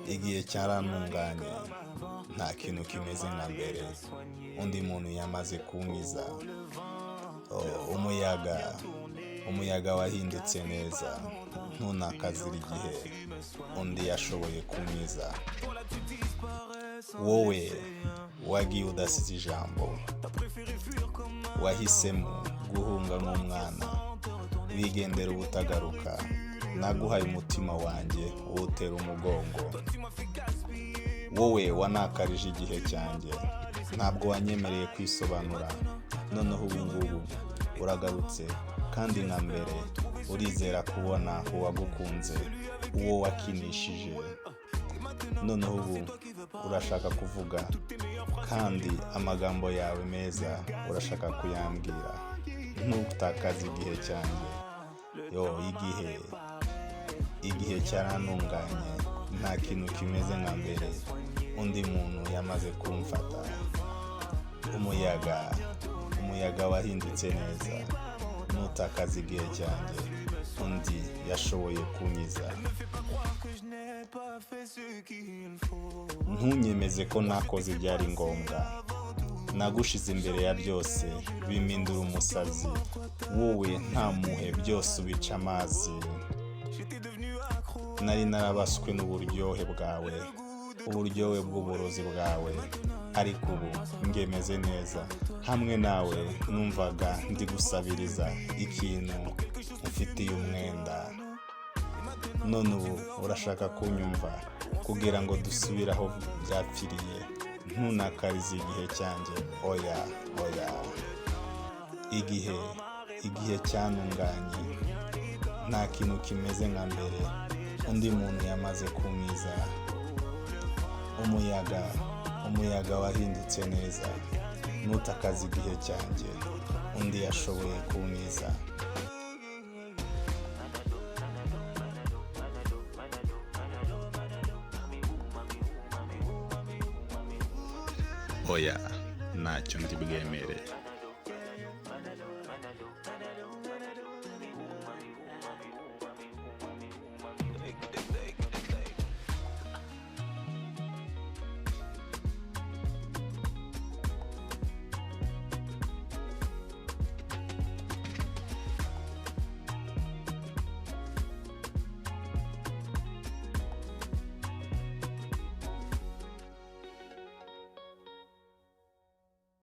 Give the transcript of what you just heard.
igihe cyarantunganye, nta kintu kimeze nka mbere. Undi muntu yamaze kunkiza. Umuyaga wahindutse neza, ntunakazira igihe undi yashoboye kunkiza. Wowe wagiye udasize ijambo, wahisemo guhunga nk'umwana, wigendera ubutagaruka. Naguhaye umutima wanjye uwutera umugongo. Wowe wanakarije igihe cyanjye, ntabwo wanyemereye kwisobanura. Noneho ubu ngubu uragarutse, kandi nka mbere urizera kubona uwagukunze, uwo wakinishije. Noneho ubu urashaka kuvuga, kandi amagambo yawe meza urashaka kuyambwira. Ntutakaze igihe cyanjye. Igihe cyarantunganye, nta kintu kimeze nka mbere. Undi muntu yamaze kumfata. Umuyaga wahindutse neza, ntutakaze igihe cyanjye undi yashoboye kunkiza. Ntunyemeze ko nakoze ibyari ngombwa. Nagushize imbere ya byose, bimindura umusazi. Wowe nta muhe, byose ubica amazi. Nari narabaswe n'uburyohe bwawe, uburyohe bw'uburozi bwawe, ariko ubu ngemeze neza. Hamwe nawe numvaga ndi gusabiriza ikintu ufitiye umwenda. None ubu urashaka kunyumva kugira ngo dusubire aho byapfiriye. Ntunakarize igihe cyanjye. Oya. Igihe cyantunganye, nta kintu kimeze nka mbere. Undi muntu yamaze kunkiza. Umuyaga wahindutse neza, ntutakaze igihe cyanjye undi yashoboye kunkiza. Oya, ntacyo ndi bwemere.